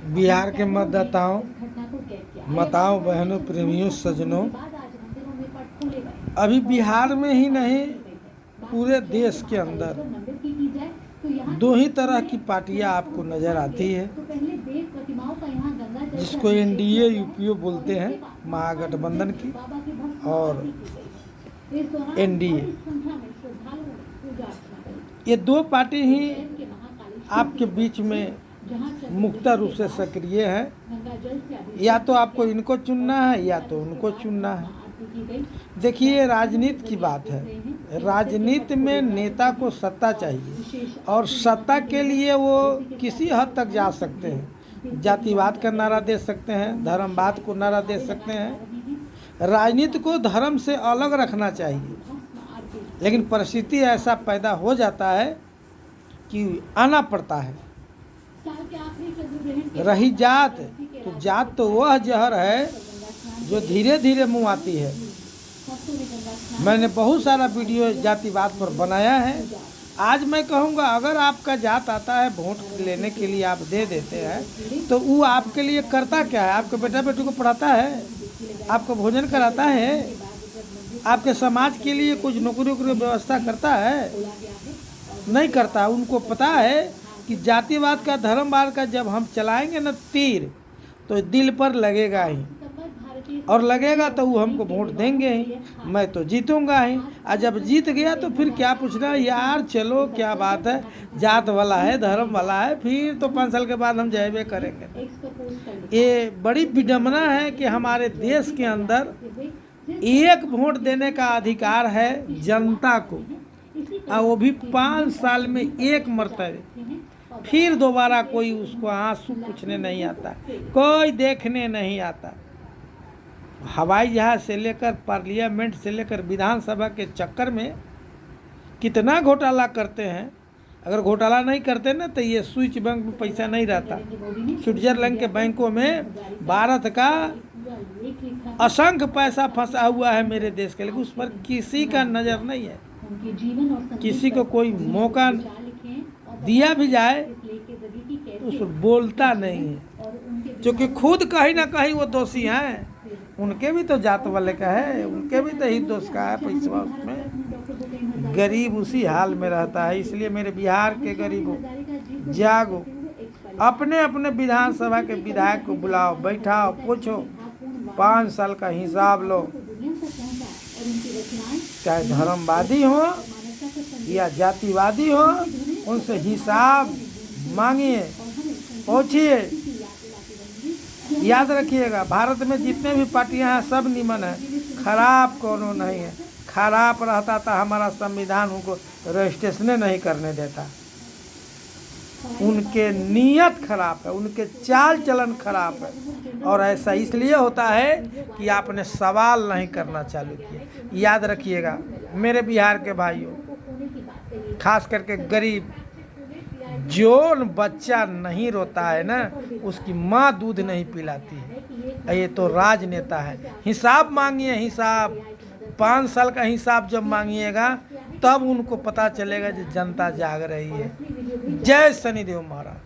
बिहार के मतदाताओं, माताओं, बहनों, प्रेमियों, सज्जनों, अभी बिहार में ही नहीं पूरे देश के अंदर दो ही तरह की पार्टियां आपको नजर आती है, जिसको एनडीए यूपीओ बोलते हैं, महागठबंधन की, और एनडीए। ये दो पार्टी ही आपके बीच में मुक्त रूप से सक्रिय है। या तो आपको इनको चुनना है या तो उनको चुनना है। देखिए, राजनीति की बात है। राजनीति में नेता को सत्ता चाहिए और सत्ता के लिए वो किसी हद तक जा सकते हैं। जातिवाद का नारा दे सकते हैं, धर्मवाद को नारा दे सकते हैं। राजनीति को धर्म से अलग रखना चाहिए, लेकिन परिस्थिति ऐसा पैदा हो जाता है कि आना पड़ता है। रही जात, तो जात तो वह जहर है जो धीरे धीरे मुँह आती है। मैंने बहुत सारा वीडियो जातिवाद पर बनाया है। आज मैं कहूँगा, अगर आपका जात आता है वोट लेने के लिए, आप दे देते हैं, तो वो आपके लिए करता क्या है? आपके बेटा बेटी को पढ़ाता है, आपको भोजन कराता है, आपके समाज के लिए कुछ नौकरी की व्यवस्था करता है? नहीं करता। उनको पता है कि जातिवाद का, धर्मवाद का जब हम चलाएंगे ना तीर, तो दिल पर लगेगा ही, और लगेगा तो वो हमको वोट देंगे ही, मैं तो जीतूंगा ही। और जब जीत गया तो फिर क्या पूछना, यार चलो क्या बात है, जात वाला है, धर्म वाला है, फिर तो 5 साल के बाद हम जयबे करेंगे। ये बड़ी विडंबना है कि हमारे देश के अंदर एक वोट देने का अधिकार है जनता को, और वो भी 5 साल में एक मरतबे। फिर दोबारा कोई उसको आंसू पूछने नहीं आता, कोई देखने नहीं आता। हवाई जहाज से लेकर पार्लियामेंट से लेकर विधानसभा के चक्कर में कितना घोटाला करते हैं। अगर घोटाला नहीं करते ना, तो ये स्विच बैंक में पैसा नहीं रहता। स्विट्जरलैंड के बैंकों में भारत का असंख्य पैसा फंसा हुआ है मेरे देश के, लेकिन उस पर किसी का नज़र नहीं है। किसी को कोई मौका दिया भी जाए तो उस पर बोलता नहीं है, क्योंकि खुद कहीं ना कहीं वो दोषी हैं। उनके भी तो जात वाले का है, उनके भी तो हित का है पैसा उसमें। गरीब उसी हाल में रहता है। इसलिए मेरे बिहार के गरीबों, जागो, अपने अपने विधानसभा के विधायक को बुलाओ, बैठाओ, पूछो, 5 साल का हिसाब लो। चाहे धर्मवादी हो या जातिवादी हो, उनसे हिसाब मांगिए, पूछिए। याद रखिएगा, भारत में जितने भी पार्टियां हैं सब निमन है, खराब कोनो नहीं है। खराब रहता तो हमारा संविधान उनको रजिस्ट्रेशन नहीं करने देता। उनके नीयत खराब है, उनके चाल चलन खराब है, और ऐसा इसलिए होता है कि आपने सवाल नहीं करना चालू किया। याद रखिएगा मेरे बिहार के भाइयों, खास करके गरीब, जो बच्चा नहीं रोता है ना, उसकी माँ दूध नहीं पिलाती है। ये तो राजनेता है। हिसाब मांगिए, हिसाब 5 साल का हिसाब जब मांगिएगा, तब उनको पता चलेगा कि जनता जाग रही है। जय शनिदेव महाराज।